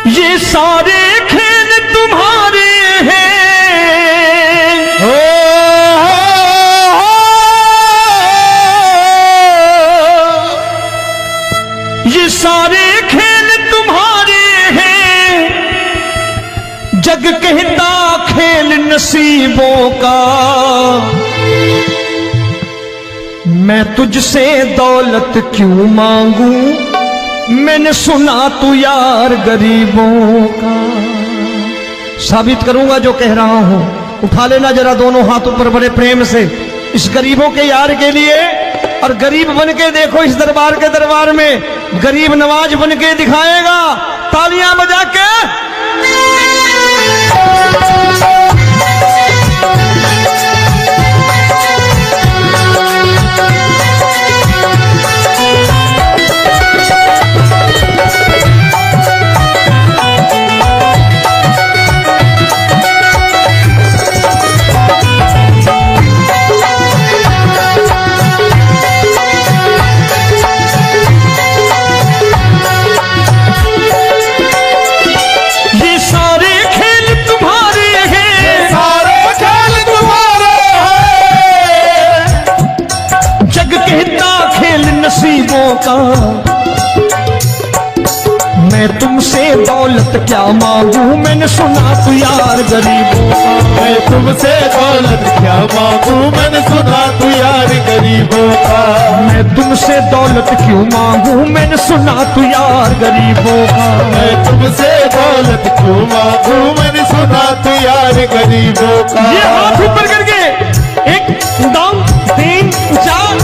ये सारे खेल तुम्हारे हैं। ये सारे खेल तुम्हारे हैं। जग कहता खेल नसीबों का। मैं तुझसे दौलत क्यों मांगू, मैंने सुना तू यार गरीबों का। साबित करूंगा जो कह रहा हूं। उठा लेना जरा दोनों हाथों पर बड़े प्रेम से इस गरीबों के यार के लिए। और गरीब बन के देखो इस दरबार के दरबार में गरीब नवाज बन के दिखाएगा, तालियां बजा के। नसीबों का। मैं तुमसे दौलत क्या मांगू, मैंने सुना तू यार गरीबों का। मैं तुमसे दौलत क्या मांगू, मैंने सुना तू यार गरीबों का। मैं तुमसे दौलत क्यों मांगू, मैंने सुना तू यार गरीबों का। मैं तुमसे दौलत क्यों मांगू, मैंने सुना तू यार गरीबों का। ये हाथ ऊपर करके 1 2 3 4।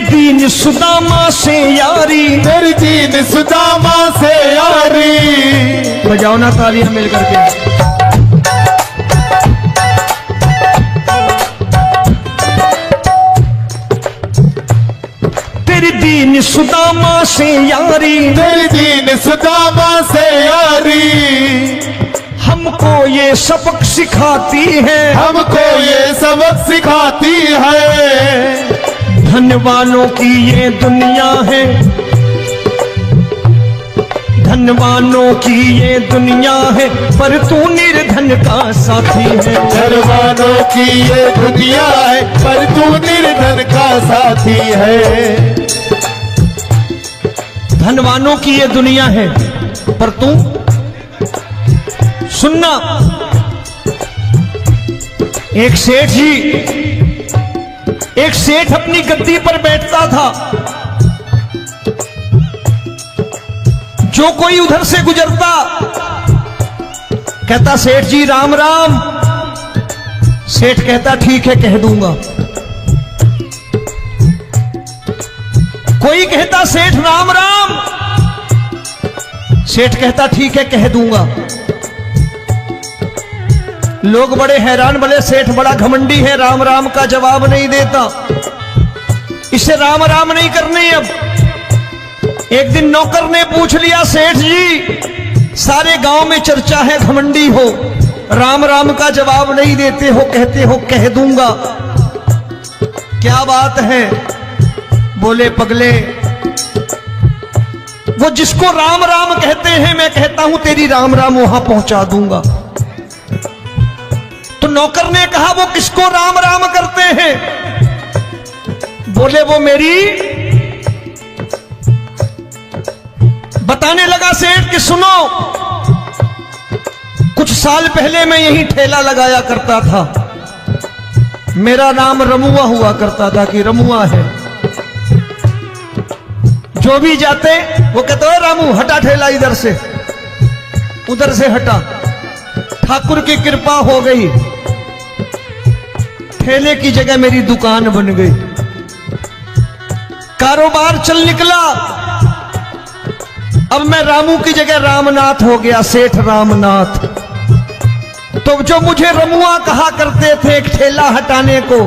दीन सुदामा से यारी, तेरी दीन सुदामा से यारी। बजाओ ना तालियां मिल करके। तेरी दीन सुदामा से यारी, तेरी दीन सुदामा से यारी। हमको ये सबक सिखाती है, हमको ये सबक सिखाती है। धनवानों की ये दुनिया है, धनवानों की ये दुनिया है, पर तू निर्धन का साथी है। धनवानों की ये दुनिया है, पर तू निर्धन का साथी है। धनवानों की ये दुनिया है, पर तू सुनना। एक सेठ अपनी गद्दी पर बैठता था। जो कोई उधर से गुजरता कहता सेठ जी राम राम। सेठ कहता ठीक है कह दूंगा। कोई कहता सेठ राम राम। सेठ कहता ठीक है कह दूंगा। लोग बड़े हैरान, बोले सेठ बड़ा घमंडी है, राम राम का जवाब नहीं देता, इसे राम राम नहीं करनी। अब एक दिन नौकर ने पूछ लिया सेठ जी सारे गांव में चर्चा है घमंडी हो, राम राम का जवाब नहीं देते हो, कहते हो कह दूंगा, क्या बात है? बोले पगले वो जिसको राम राम कहते हैं मैं कहता हूं तेरी राम राम वहां पहुंचा दूंगा। तो नौकर ने कहा वो किसको राम राम करते हैं? बोले वो मेरी। बताने लगा सेठ कि सुनो, कुछ साल पहले मैं यही ठेला लगाया करता था, मेरा नाम रमुआ हुआ करता था कि रमुआ है। जो भी जाते वो कहते हो रामू हटा ठेला इधर से, उधर से हटा। ठाकुर की कृपा हो गई, ठेले की जगह मेरी दुकान बन गई, कारोबार चल निकला। अब मैं रामू की जगह रामनाथ हो गया, सेठ रामनाथ। तो जो मुझे रमुआ कहा करते थे एक ठेला हटाने को,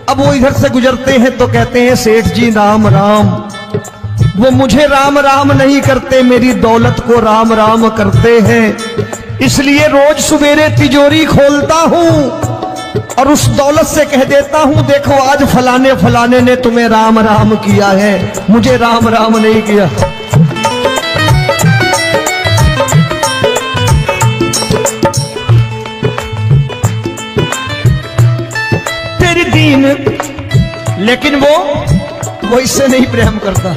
अब वो इधर से गुजरते हैं तो कहते हैं सेठ जी राम राम। वो मुझे राम राम नहीं करते, मेरी दौलत को राम राम करते हैं। इसलिए रोज सवेरे तिजोरी खोलता हूं और उस दौलत से कह देता हूं, देखो आज फलाने फलाने ने तुम्हें राम राम किया है, मुझे राम राम नहीं किया। तेरी दीन, लेकिन वो इससे नहीं प्रेम करता।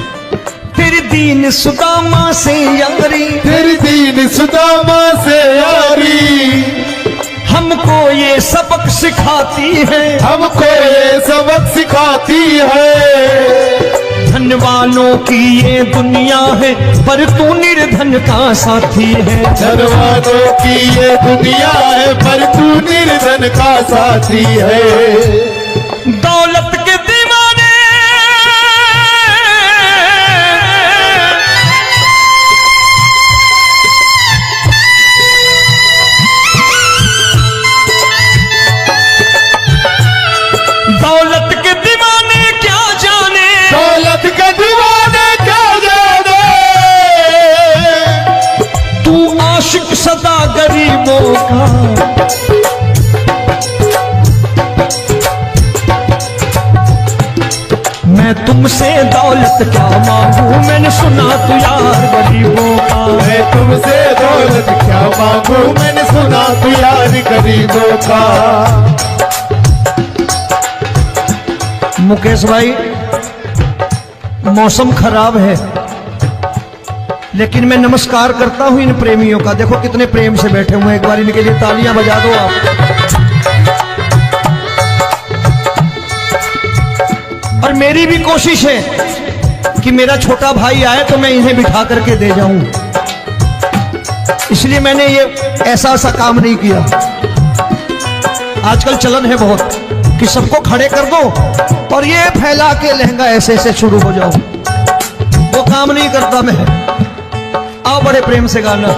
तेरी दीन सुदामा से यारी, तेरी दीन सुदामा से यारी, हमको ये सबक सिखाती है, हमको ये सबक सिखाती है। धन वालों की ये दुनिया है, पर तू निर्धन का साथी है। धन वालों की ये दुनिया है, पर तू निर्धन का साथी है। दौलत के दीवाने दौलत के दीवाने क्या जाने, दौलत के दीवाने क्या जाने, तू आशिक सदा गरीबों का। मैं तुमसे दौलत क्या मांगू, मैंने सुना तू यार गरीबों का। मैं तुमसे दौलत क्या मांगू, मैंने सुना तू यार गरीबों का। मुकेश भाई, मौसम खराब है, लेकिन मैं नमस्कार करता हूं इन प्रेमियों का। देखो कितने प्रेम से बैठे हुए हैं, एक बार इनके लिए तालियां बजा दो आप। और मेरी भी कोशिश है कि मेरा छोटा भाई आए तो मैं इन्हें बिठा करके दे जाऊं, इसलिए मैंने ये ऐसा काम नहीं किया। आजकल चलन है बहुत कि सबको खड़े कर दो और ये फैला के लहंगा ऐसे ऐसे शुरू हो जाओ, वो काम नहीं करता मैं। आओ बड़े प्रेम से गाना।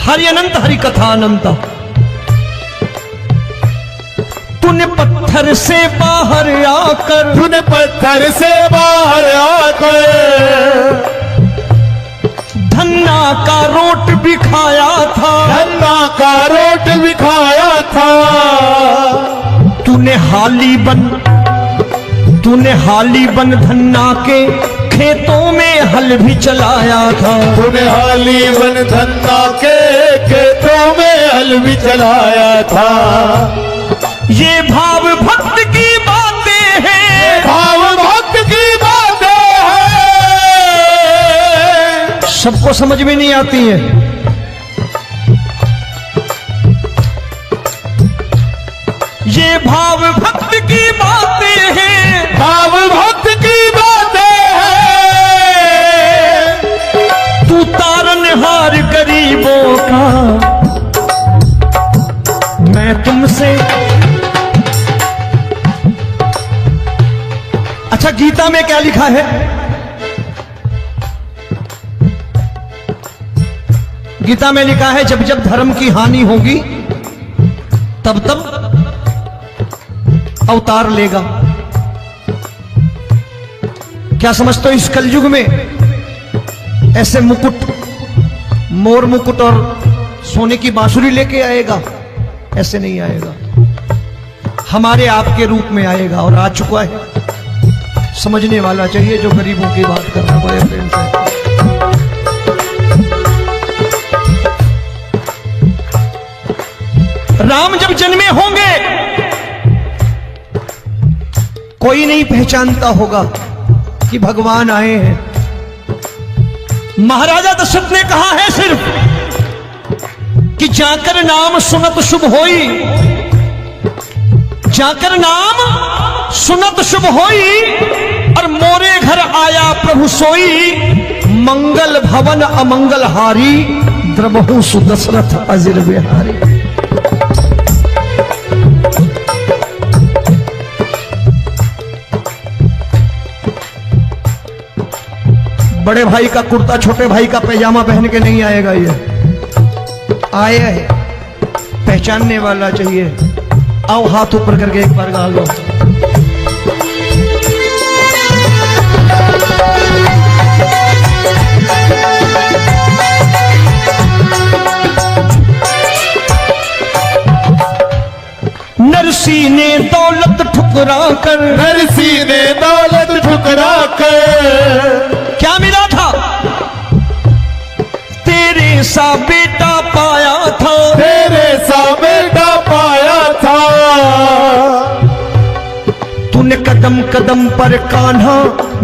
हरि अनंत हरि कथा अनंत। तूने पत्थर से बाहर आकर, तूने पत्थर से बाहर आकर धन्ना का रोट भी खाया था, धन्ना का रोट भी खाया था। तूने हाली बन धन्ना के खेतों में हल भी चलाया था। तूने हाली बन धन्ना के खेतों में हल भी चलाया था। ये भाव भक्त की बातें हैं, भाव भक्त की बातें हैं, सबको समझ में नहीं आती है। ये भाव भक्त की बातें हैं, भाव भक्त की बातें हैं। तू तारनहार गरीबों का, मैं तुमसे। अच्छा, गीता में क्या लिखा है? गीता में लिखा है जब जब धर्म की हानि होगी तब तब अवतार लेगा। क्या समझते हो, इस कलयुग में ऐसे मुकुट, मोर मुकुट और सोने की बांसुरी लेके आएगा? ऐसे नहीं आएगा, हमारे आपके रूप में आएगा और आ चुका है। समझने वाला चाहिए जो गरीबों की बात कर रहा है बड़े प्रेम से। राम जब जन्मे होंगे कोई नहीं पहचानता होगा कि भगवान आए हैं। महाराजा दशरथ ने कहा है सिर्फ कि जाकर नाम सुनत शुभ होई, जाकर नाम सुनत शुभ होई, और मोरे घर आया प्रभु सोई, मंगल भवन अमंगल हारी, द्रबहु सुदशरथ अजिर बिहारी। बड़े भाई का कुर्ता छोटे भाई का पैजामा पहन के नहीं आएगा, ये आया है पहचानने वाला चाहिए। आओ हाथ ऊपर करके एक बार गा लो। नरसी ने दौलत ठुकरा कर, नरसी ने दौलत ठुकरा कर, क्या मिला था? तेरे सा बेटा पाया था, तेरे सा बेटा पाया था। तूने कदम कदम पर कान्हा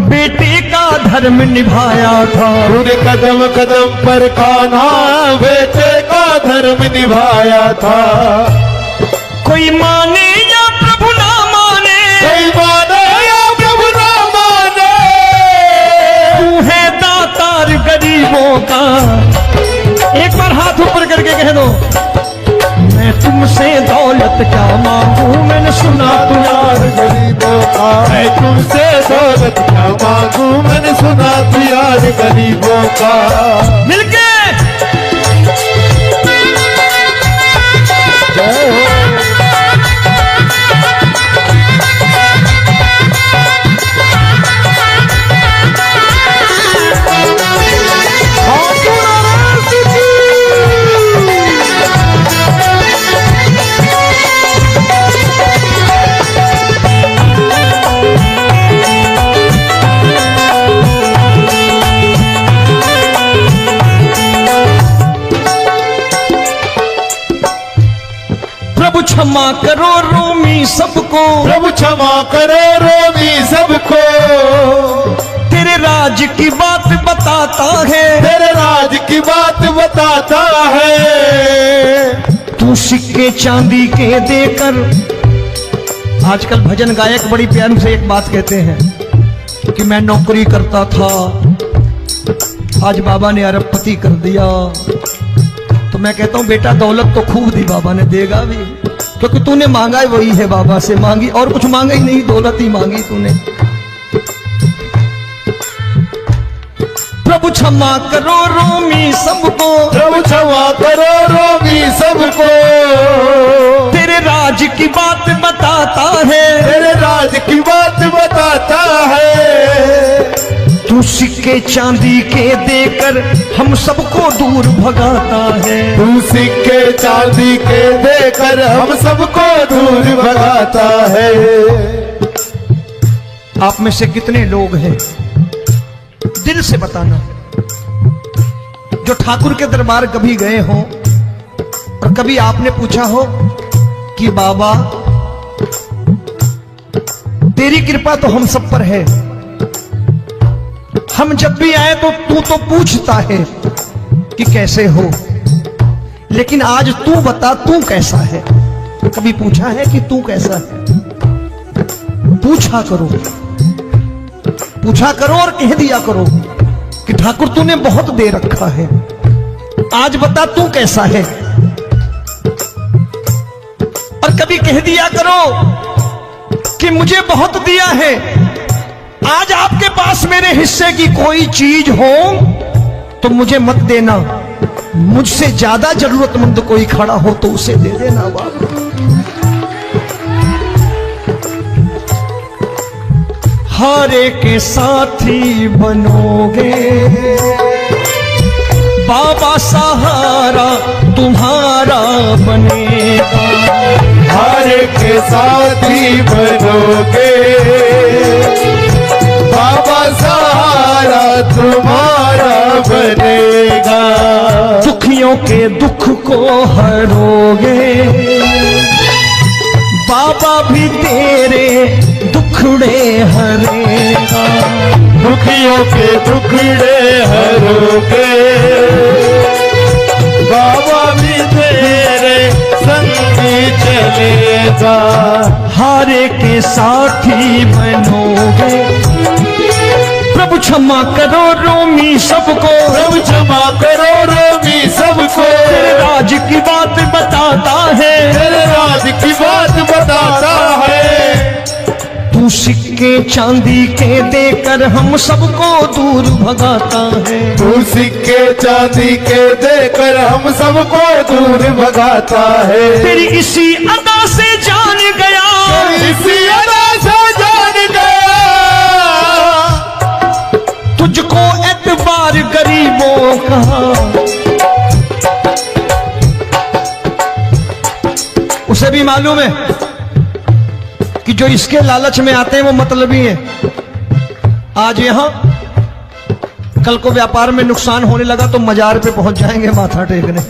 बेटे का धर्म निभाया था, तूने कदम कदम पर कान्हा बेटे का धर्म निभाया था। कोई माने या प्रभु ना माने, कोई माने या प्रभु ना माने, तू है दातार गरीबों का। एक बार हाथ ऊपर करके कह दो, मैं तुमसे दौलत क्या मांगू, मैंने सुना तू यार गरीबों का। मैं तुमसे दौलत क्या मांगू, मैंने सुना तू यार गरीबों का। मिलके जय हो। प्रभु क्षमा करो रोमी सबको, प्रभु क्षमा करो रोमी सबको। तेरे राज की बात बताता है, तेरे राज की बात बताता है। तू सिक्के चांदी के देकर। आजकल भजन गायक बड़ी प्यार से एक बात कहते हैं कि मैं नौकरी करता था, आज बाबा ने अरबपति कर दिया। तो मैं कहता हूं बेटा दौलत तो खूब दी बाबा ने, देगा भी, क्योंकि तूने मांगा है वही है बाबा से मांगी, और कुछ मांगा ही नहीं, दौलत ही मांगी तूने। प्रभु क्षमा करो रोमी सबको, प्रभु क्षमा करो रोमी सबको। तेरे राज की बात बताता है, तेरे राज की बात बताता है। तू सिक्के चांदी के देकर हम सबको दूर भगाता है। तू सिक्के चांदी के देकर हम सबको दूर भगाता है। आप में से कितने लोग हैं, दिल से बताना, जो ठाकुर के दरबार कभी गए हो और कभी आपने पूछा हो कि बाबा तेरी कृपा तो हम सब पर है, हम जब भी आए तो तू तो पूछता है कि कैसे हो, लेकिन आज तू बता तू कैसा है। कभी पूछा है कि तू कैसा है? पूछा करो, पूछा करो और कह दिया करो कि ठाकुर तूने बहुत दे रखा है, आज बता तू कैसा है। और कभी कह दिया करो कि मुझे बहुत दिया है, आज आपके पास मेरे हिस्से की कोई चीज हो तो मुझे मत देना, मुझसे ज्यादा जरूरतमंद कोई खड़ा हो तो उसे दे देना बाबा। हारे के साथी बनोगे बाबा, सहारा तुम्हारा बनेगा। हारे के साथी बनोगे बाबा, सहारा तुम्हारा बनेगा। दुखियों के दुख को हरोगे बाबा, भी तेरे दुख दुखड़े हरेगा। दुखियों के दुखड़े हरोगे, बाबा भी तेरे संगी चलेगा। हारे के साथी बनोगे, प्रभु क्षमा करो रोमी सबको, प्रभु क्षमा करो रोमी सबको। तेरे राज की बात बताता है, तेरे राज की बात बताता है। तू सिक्के चांदी के देकर हम सबको दूर भगाता है। तू सिक्के चांदी के देकर हम सबको दूर भगाता है। तेरी इसी अदा से जान गया, इसी अदा से जान गया, तुझको एतबार गरीबों का। उसे भी मालूम है कि जो इसके लालच में आते हैं वो मतलबी हैं। आज यहां कल को व्यापार में नुकसान होने लगा तो मजार पे पहुंच जाएंगे माथा टेकने,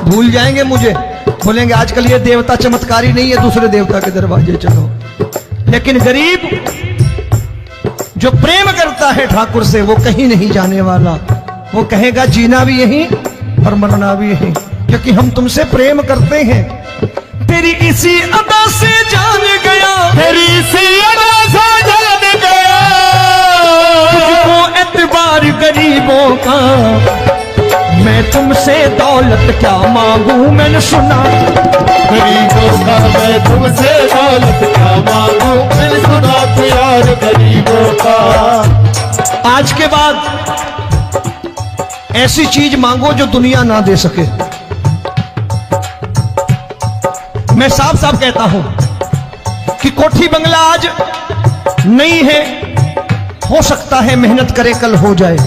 भूल जाएंगे मुझे, बोलेंगे आजकल ये देवता चमत्कारी नहीं है, दूसरे देवता के दरवाजे चलो। लेकिन गरीब जो प्रेम करता है ठाकुर से वो कहीं नहीं जाने वाला, वो कहेगा जीना भी यहीं और मरना भी यहीं, क्योंकि हम तुमसे प्रेम करते हैं। तेरी इसी अदा से जान गया, तेरी इसी अदा से जान गया, तुझको एतबार गरीबों का। मैं तुमसे दौलत क्या मांगू, मैंने सुना गरीबों का। मैं तुमसे दौलत क्या मांगू, मैंने सुना प्यार गरीबों का। आज के बाद ऐसी चीज मांगो जो दुनिया ना दे सके। मैं साफ साफ कहता हूं कि कोठी बंगला आज नहीं है, हो सकता है मेहनत करे कल हो जाए।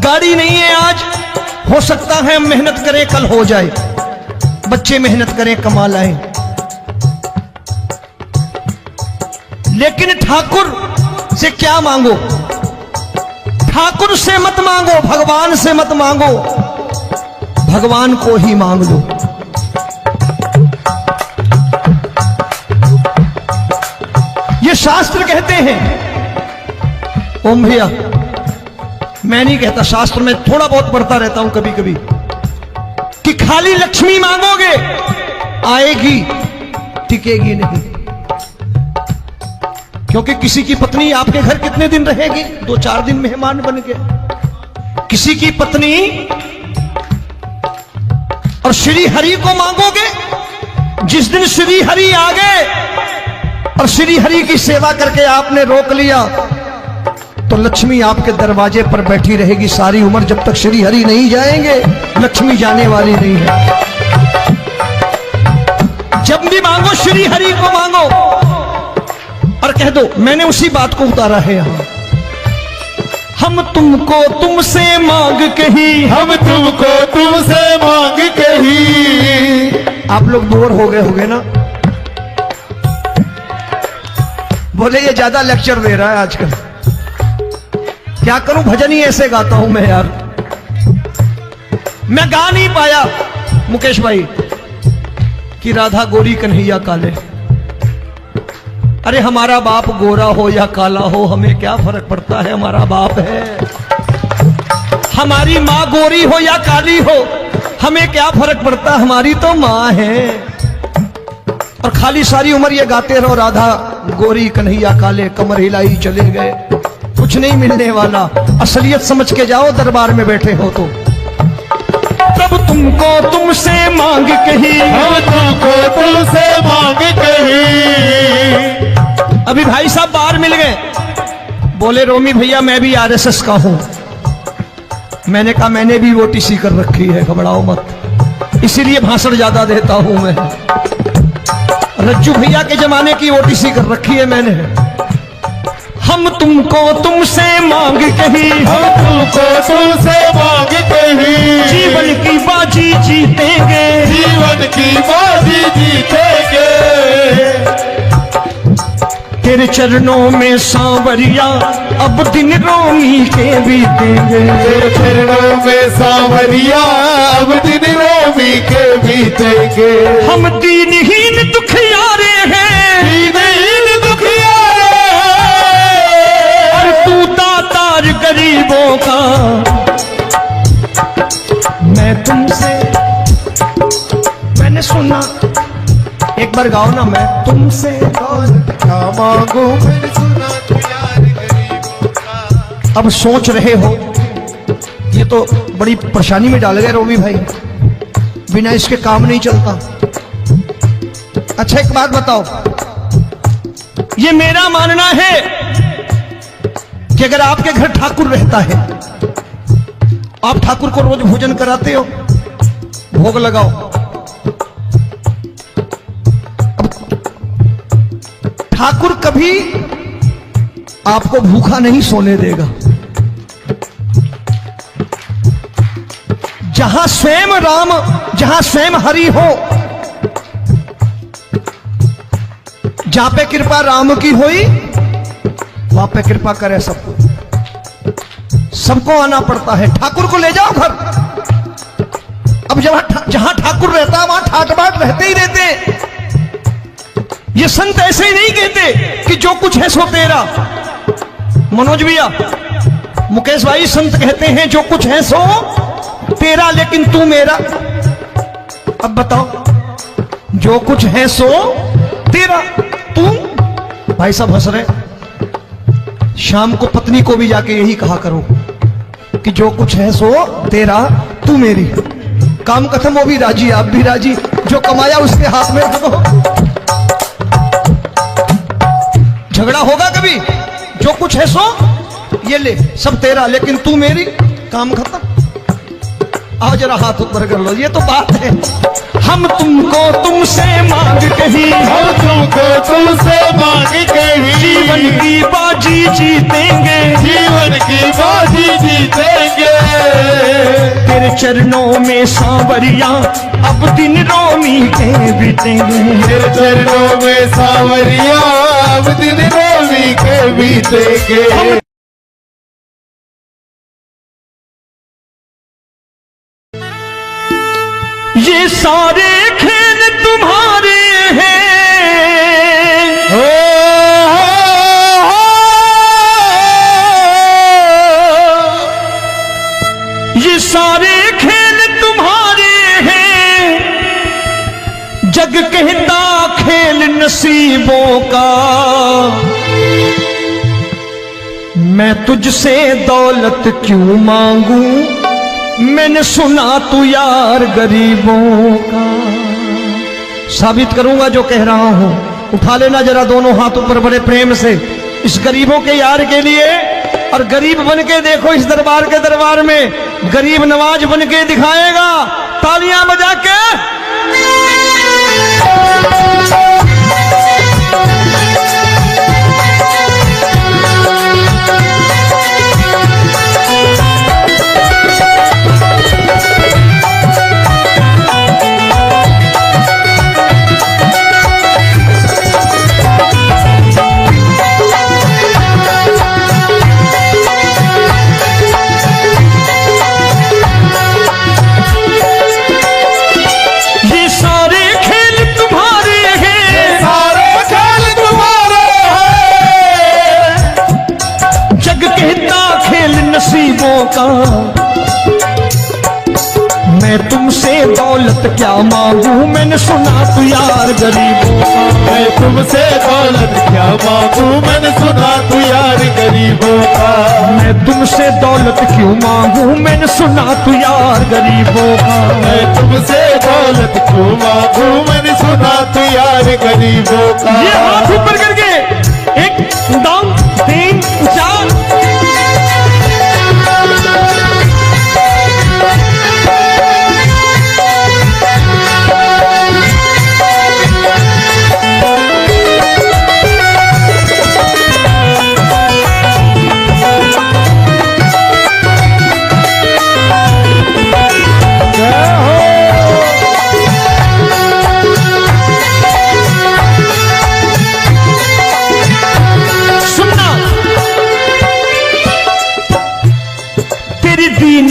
गाड़ी नहीं है आज, हो सकता है मेहनत करे कल हो जाए। बच्चे मेहनत करें कमा लाएं, लेकिन ठाकुर से क्या मांगो? ठाकुर से मत मांगो, भगवान से मत मांगो, भगवान को ही मांग लो। ये शास्त्र कहते हैं, ओम भैया मैं नहीं कहता, शास्त्र में थोड़ा बहुत पढ़ता रहता हूं कभी कभी, कि खाली लक्ष्मी मांगोगे आएगी, टिकेगी नहीं। क्योंकि किसी की पत्नी आपके घर कितने दिन रहेगी? 2-4 दिन मेहमान बन के। किसी की पत्नी और श्री हरि को मांगोगे, जिस दिन श्री हरि आ गए और श्री हरि की सेवा करके आपने रोक लिया तो लक्ष्मी आपके दरवाजे पर बैठी रहेगी सारी उम्र। जब तक श्री हरि नहीं जाएंगे लक्ष्मी जाने वाली नहीं है। जब भी मांगो श्री हरि को मांगो और कह दो मैंने उसी बात को उतारा है यहां। हम तुमको तुमसे मांग कही, हम तुमको तुमसे मांग कही। आप लोग बोर हो गए होंगे ना, बोले ये ज्यादा लेक्चर दे रहा है आजकल। क्या करूं, भजन ही ऐसे गाता हूं मैं यार। मैं गा नहीं पाया मुकेश भाई कि राधा गोरी कन्हैया काले। अरे हमारा बाप गोरा हो या काला हो हमें क्या फर्क पड़ता है, हमारा बाप है। हमारी माँ गोरी हो या काली हो हमें क्या फर्क पड़ता, हमारी तो माँ है। और खाली सारी उम्र ये गाते रहो राधा गोरी कन्हैया काले, कमर हिलाई चले गए, कुछ नहीं मिलने वाला। असलियत समझ के जाओ दरबार में बैठे हो तो। तब तुमको तुमसे मांग कही, हम तुमको तुमसे मांग कही। अभी भाई साहब बाहर मिल गए, बोले रोमी भैया मैं भी आरएसएस का हूं। मैंने कहा मैंने भी ओटीसी कर रखी है, घबराओ मत, इसीलिए भाषण ज्यादा देता हूं मैं। रज्जू भैया के जमाने की ओटीसी कर रखी है मैंने। हम तुमको तुमसे मांग कही, हम तुमको तुमसे मांग कही। जीवन की बाजी जीतेंगे, जीवन की बाजी जीतेंगे। तेरे चरणों में सांवरिया अब दिन रोमी के बीतेंगे। तेरे चरणों में सांवरिया अब दिन रोमी के बीतेंगे। हम दीनहीन दुखियारे हैं, दीन बार गाओ ना, मैं तुमसे दौलत क्या मांगू मैंने सुना तू यार गरीबों का। अब सोच रहे हो, ये तो बड़ी परेशानी में डाल गए रोबी भाई, बिना इसके काम नहीं चलता। अच्छा एक बात बताओ, ये मेरा मानना है कि अगर आपके घर ठाकुर रहता है, आप ठाकुर को रोज भोजन कराते हो, भोग लगाओ, ठाकुर कभी आपको भूखा नहीं सोने देगा। जहां स्वयं राम, जहां स्वयं हरि हो, जहां पे कृपा राम की हुई, वहां पे कृपा करे सबको, सबको आना पड़ता है। ठाकुर को ले जाओ घर। अब जहां ठाकुर रहता है वहां ठाट बाट रहते ही रहते। ये संत ऐसे ही नहीं कहते कि जो कुछ है सो तेरा। मनोज भैया, मुकेश भाई, संत कहते हैं जो कुछ है सो तेरा लेकिन तू मेरा। अब बताओ, जो कुछ है सो तेरा, तू। भाई साहब हंस रहे। शाम को पत्नी को भी जाके यही कहा करो कि जो कुछ है सो तेरा, तू मेरी। काम खत्म, वो भी राजी, आप भी राजी, जो कमाया उसके हाथ में रख दो। झगड़ा होगा कभी? जो कुछ है सो ये ले, सब तेरा लेकिन तू मेरी, काम खत्म। आओ जरा हाथ ऊपर कर लो, ये तो बात है। हम तुमको तुमसे मांग कहीं, हम तुमको तुमसे मांग कहीं, जीवन की बाजी जीतेंगे, जीवन की बाजी जीतेंगे। तेरे चरणों में सांवरिया अब दिन रोमी के बीतेंगे, तेरे चरणों में सांवरिया अब दिन रोमी के बीतेंगे। ये सारे खेल तुम्हारे हैं, ये सारे खेल तुम्हारे हैं, जग कहता खेल नसीबों का। मैं तुझसे दौलत क्यों मांगू, मैंने सुना तू यार गरीबों का। साबित करूंगा जो कह रहा हूं। उठा लेना जरा दोनों हाथ ऊपर बड़े प्रेम से, इस गरीबों के यार के लिए। और गरीब बन के देखो इस दरबार के दरबार में, गरीब नवाज बन के दिखाएगा, तालियां बजा के। नसीबों का। मैं तुमसे दौलत क्या मांगू, मैंने सुना तू यार गरीबों का। मैं तुमसे दौलत क्या मांगू, मैंने सुना तू यार गरीबों का। मैं तुमसे दौलत क्यों मांगू, मैंने सुना तू यार गरीबों का। मैं तुमसे दौलत क्यों मांगू, मैंने सुना तू यार गरीबों का। ये हाथ ऊपर करके, एक दो तीन चार।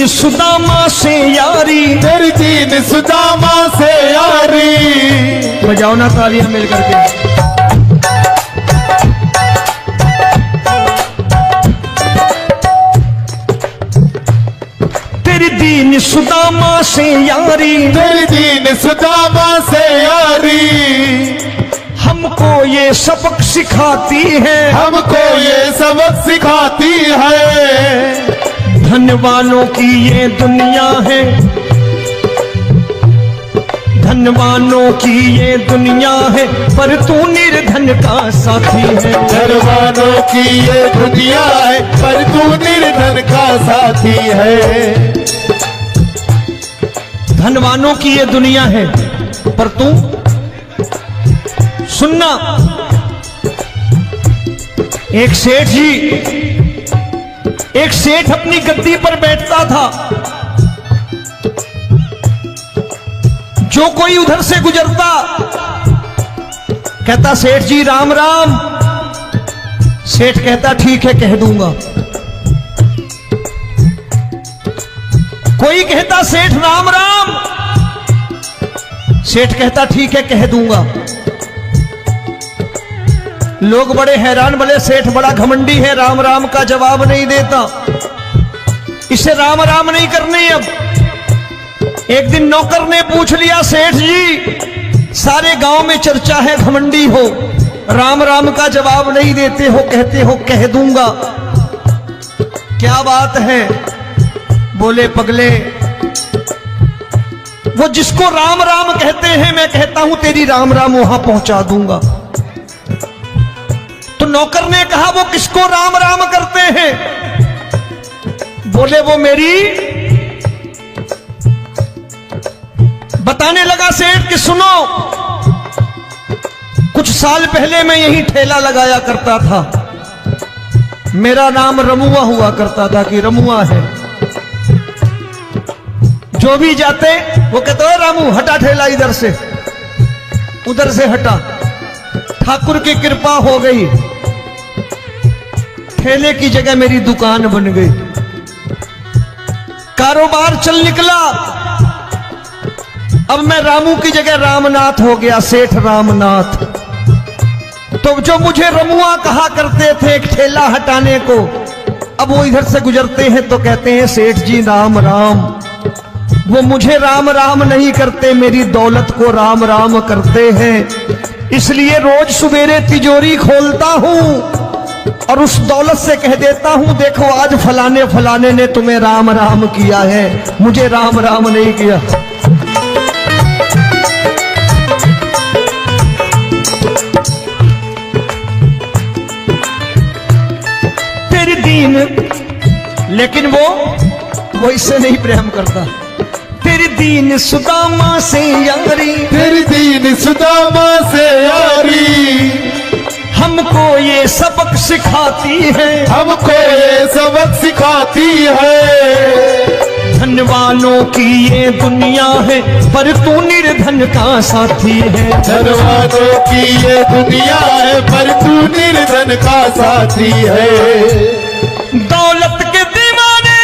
सुदामा से यारी, तेरी दीन सुदामा से यारी। बजाओ ना तालियां मिल करके। तेरी दीन सुदामा से यारी, तेरी दीन सुदामा से यारी। हमको ये सबक सिखाती है, हमको ये सबक सिखाती है। धनवानों की ये दुनिया है, धनवानों की ये दुनिया है, पर तू निर्धन का साथी है। धनवानों की ये दुनिया है, पर तू निर्धन का साथी है। धनवानों की ये दुनिया है, पर तू सुनना। एक सेठ जी, एक सेठ अपनी गद्दी पर बैठता था। जो कोई उधर से गुजरता कहता सेठ जी राम राम। सेठ कहता ठीक है कह दूंगा। कोई कहता सेठ राम राम। सेठ कहता ठीक है कह दूंगा। लोग बड़े हैरान, बोले सेठ बड़ा घमंडी है, राम राम का जवाब नहीं देता, इसे राम राम नहीं करनी। अब एक दिन नौकर ने पूछ लिया, सेठ जी सारे गांव में चर्चा है घमंडी हो, राम राम का जवाब नहीं देते हो, कहते हो कह दूंगा, क्या बात है? बोले पगले, वो जिसको राम राम कहते हैं मैं कहता हूं तेरी राम राम वहां पहुंचा दूंगा। तो नौकर ने कहा वो किसको राम राम करते हैं? बोले वो मेरी। बताने लगा सेठ कि सुनो, कुछ साल पहले मैं यही ठेला लगाया करता था, मेरा नाम रमुआ हुआ करता था कि रमुआ है। जो भी जाते वो कहते हो रामू हटा ठेला इधर से, उधर से हटा। ठाकुर की कृपा हो गई, ठेले की जगह मेरी दुकान बन गई, कारोबार चल निकला। अब मैं रामू की जगह रामनाथ हो गया, सेठ रामनाथ। तो जो मुझे रमुआ कहा करते थे एक ठेला हटाने को, अब वो इधर से गुजरते हैं तो कहते हैं सेठ जी राम राम। वो मुझे राम राम नहीं करते, मेरी दौलत को राम राम करते हैं। इसलिए रोज सवेरे तिजोरी खोलता हूं और उस दौलत से कह देता हूं देखो आज फलाने फलाने ने तुम्हें राम राम किया है, मुझे राम राम नहीं किया। तेरी दीन, लेकिन वो इससे नहीं प्रेम करता। तेरी दीन सुदामा से यारी, तेरी दीन सुदामा से यारी, हमको ये सबक सिखाती है, हमको ये सबक सिखाती है। धनवानों की ये दुनिया है, पर तू निर्धन का साथी है। धनवानों की ये दुनिया है, पर तू निर्धन का साथी है। दौलत के दीवाने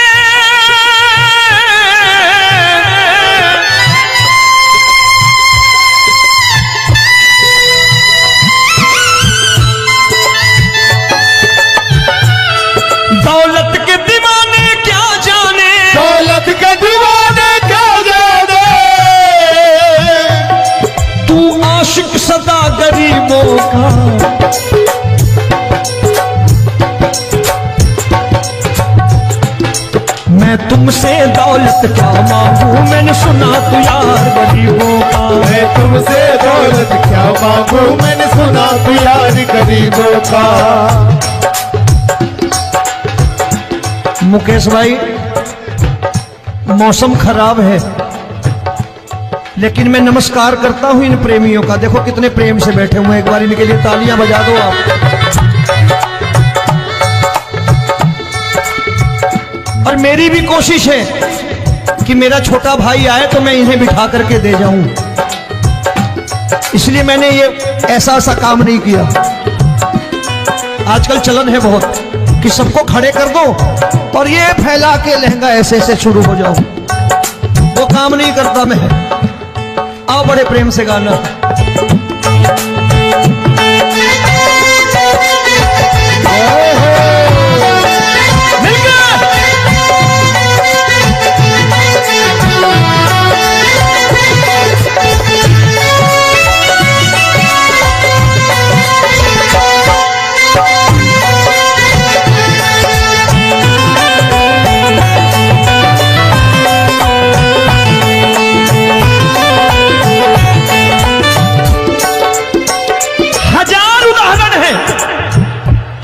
दौलत के दीवाने क्या जाने, दौलत के दीवाने क्या जाने, तू आशिक सदा गरीबों का। मैं तुमसे दौलत क्या मांगू, मैंने सुना तू यार गरीबों का। मैं तुमसे दौलत क्या मांगू, मैंने सुना तू यार गरीबों का। मुकेश भाई मौसम खराब है, लेकिन मैं नमस्कार करता हूं इन प्रेमियों का। देखो कितने प्रेम से बैठे हुए हैं, एक बार इनके लिए तालियां बजा दो आप। और मेरी भी कोशिश है कि मेरा छोटा भाई आए तो मैं इन्हें बिठा करके दे जाऊं, इसलिए मैंने ये ऐसा काम नहीं किया। आजकल चलन है बहुत कि सबको खड़े कर दो और ये फैला के लहंगा ऐसे ऐसे शुरू हो जाओ, वो काम नहीं करता मैं। आओ बड़े प्रेम से गाना।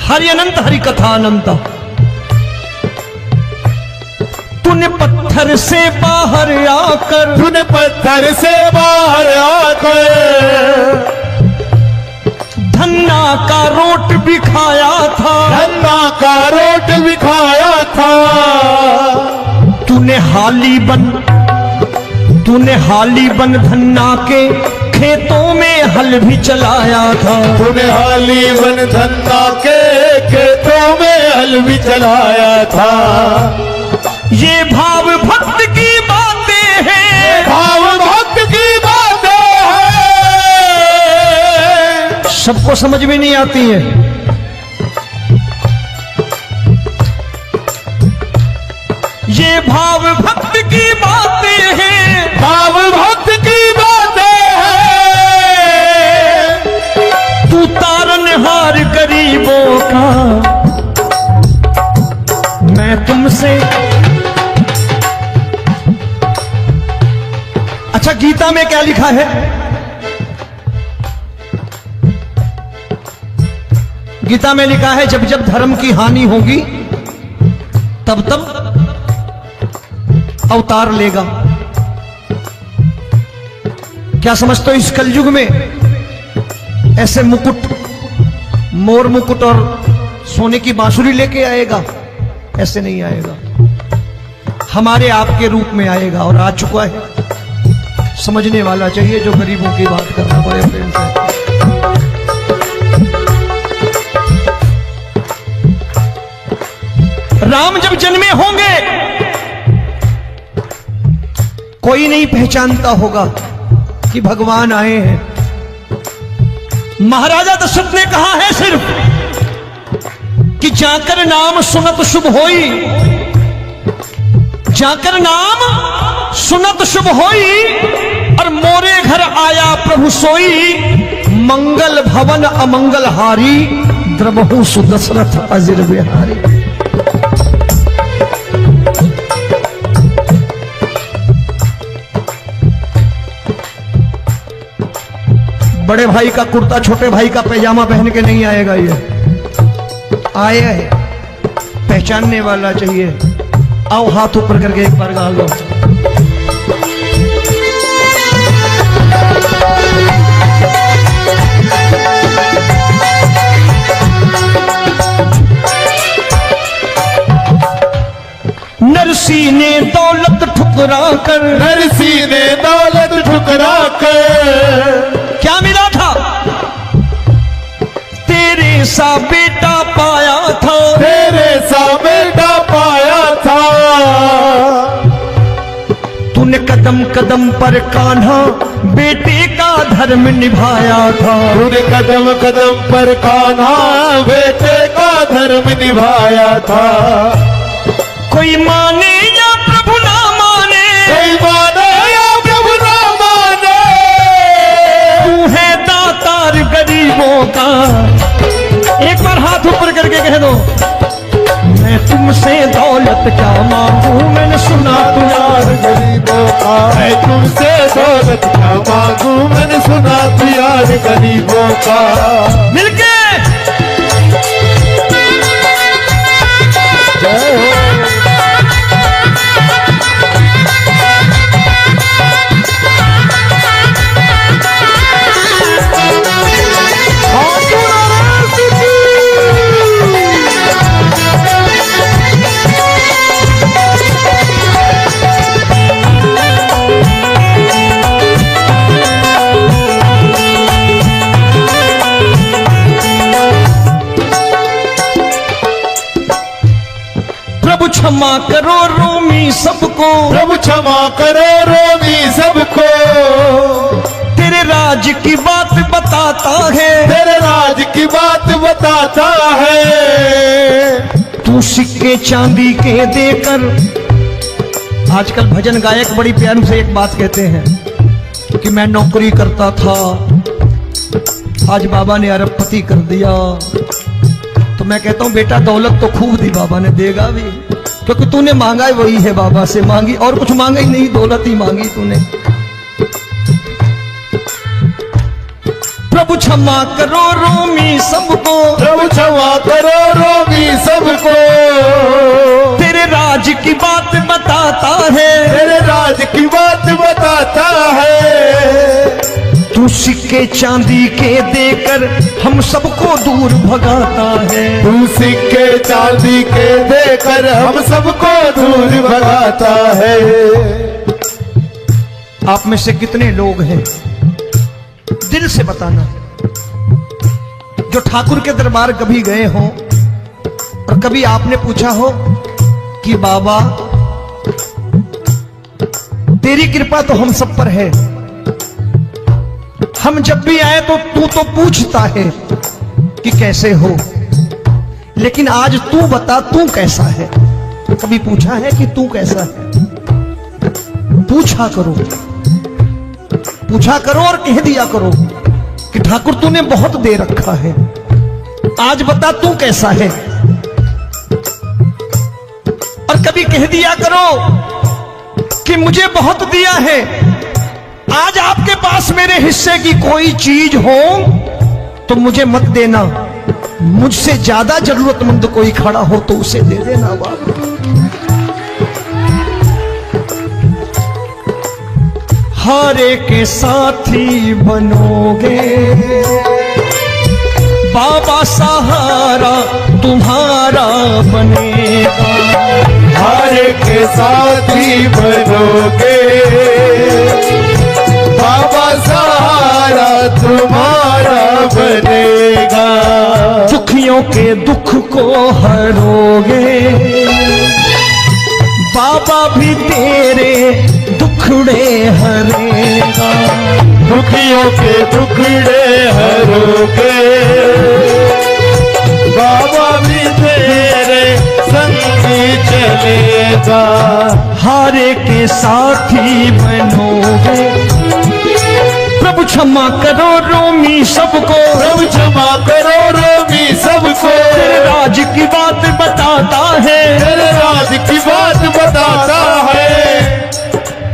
हरि अनंत हरि कथा अनंत। तूने पत्थर से बाहर आकर, तूने पत्थर से बाहर आकर धन्ना का रोट भी खाया था, धन्ना का रोट भी खाया था। तूने हाली बन धन्ना के खेतों में हल भी चलाया था। तूने हाली बन धन्ना के खेतों में हल भी चलाया था। ये भाव भक्त की बातें हैं, भाव भक्त की बातें हैं, सबको समझ में नहीं आती है। ये भाव भक्त की बातें हैं, भाव भक्त की बातें हैं। तू तारनहार गरीबों का, मैं तुमसे। अच्छा, गीता में क्या लिखा है? गीता में लिखा है जब जब धर्म की हानि होगी तब तब अवतार लेगा। क्या समझते हो, इस कलयुग में ऐसे मुकुट, मोर मुकुट और सोने की बांसुरी लेके आएगा? ऐसे नहीं आएगा, हमारे आपके रूप में आएगा और आ चुका है। समझने वाला चाहिए जो गरीबों की बात करना बड़े प्रेम से। राम जब जन्मे होंगे कोई नहीं पहचानता होगा कि भगवान आए हैं। महाराजा दशरथ ने कहा है सिर्फ कि जाकर नाम सुनत शुभ होई, जाकर नाम सुनत शुभ होई, और मोरे घर आया प्रभु सोई, मंगल भवन अमंगल हारी, द्रबहु सुदशरथ अजिर बिहारी। बड़े भाई का कुर्ता छोटे भाई का पैजामा पहन के नहीं आएगा, ये आया है, पहचानने वाला चाहिए। आओ हाथ ऊपर करके एक बार गा लो। नरसी ने दौलत ठुकरा कर, नरसी ने दौलत ठुकरा कर क्या मिला था? तेरे सा बेटा पाया था, तेरे सा बेटा पाया था। तूने कदम कदम पर कान्हा बेटे का धर्म निभाया था। तूने कदम कदम पर कान्हा बेटे का धर्म निभाया था। कोई माने या प्रभु ना माने, कोई माने या प्रभु ना माने, तू है दातार गरीबों का। एक बार हाथ ऊपर करके कह दो, मैं तुमसे दौलत क्या मांगू, मैंने सुना तू यार गरीबों का। मैं तुमसे दौलत क्या मांगू, मैंने सुना तू यार गरीबों का। मिलके जय हो। प्रभु क्षमा करो रोमी सबको, प्रभु क्षमा करो रोमी सबको। तेरे राज की बात बताता है, तेरे राज की बात बताता है। तू सिक्के चांदी के देकर। आजकल भजन गायक बड़ी प्यार से एक बात कहते हैं कि मैं नौकरी करता था, आज बाबा ने अरबपति कर दिया। तो मैं कहता हूं बेटा दौलत तो खूब दी बाबा ने, देगा भी, क्योंकि तूने मांगा है वही है बाबा से मांगी, और कुछ मांगा ही नहीं, दौलत ही मांगी तूने। प्रभु क्षमा करो रोमी सबको, प्रभु क्षमा करो सिक्के चांदी के देकर हम सबको दूर भगाता है। तू सिक्के चांदी के देकर हम सबको दूर भगाता है। आप में से कितने लोग हैं, दिल से बताना, जो ठाकुर के दरबार कभी गए हो और कभी आपने पूछा हो कि बाबा तेरी कृपा तो हम सब पर है, हम जब भी आए तो तू तो पूछता है कि कैसे हो, लेकिन आज तू बता तू कैसा है। कभी पूछा है कि तू कैसा है? पूछा करो, पूछा करो और कह दिया करो कि ठाकुर तूने बहुत दे रखा है, आज बता तू कैसा है। और कभी कह दिया करो कि मुझे बहुत दिया है, आज आपके पास मेरे हिस्से की कोई चीज हो तो मुझे मत देना, मुझसे ज्यादा जरूरतमंद कोई खड़ा हो तो उसे दे देना बाबा। हारे के साथी बनोगे बाबा, सहारा तुम्हारा बनेगा। हारे के साथी बनोगे बाबा, सहारा तुम्हारा बनेगा। दुखियों के दुख को हरोगे बाबा, भी तेरे दुखड़े हरेगा। दुखियों के दुखड़े हरोगे बाबा, भी तेरे संग चलेगा। हारे के साथी बनोगे, प्रभु क्षमा करो रोमी सबको, प्रभु क्षमा करो रोमी सबको। तेरे राज की बात बताता है, तेरे राज की बात बताता है।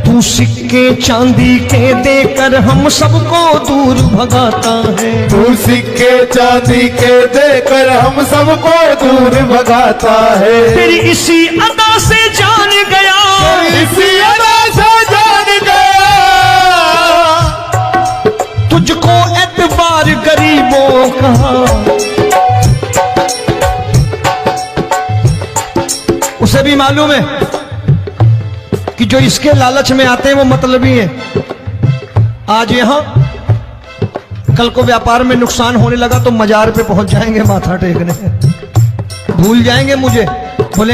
तू सिक्के चांदी के देकर हम सबको दूर भगाता है। तू सिक्के चांदी के देकर हम सबको दूर भगाता है। तेरी इसी अदा से जान गया, इसी अदा से जान गया, तुझको एतबार गरीबों का। उसे भी मालूम है कि जो इसके लालच में आते हैं वो मतलबी है। आज यहां कल को व्यापार में नुकसान होने लगा तो मजार पे पहुंच जाएंगे माथा टेकने, भूल जाएंगे मुझे।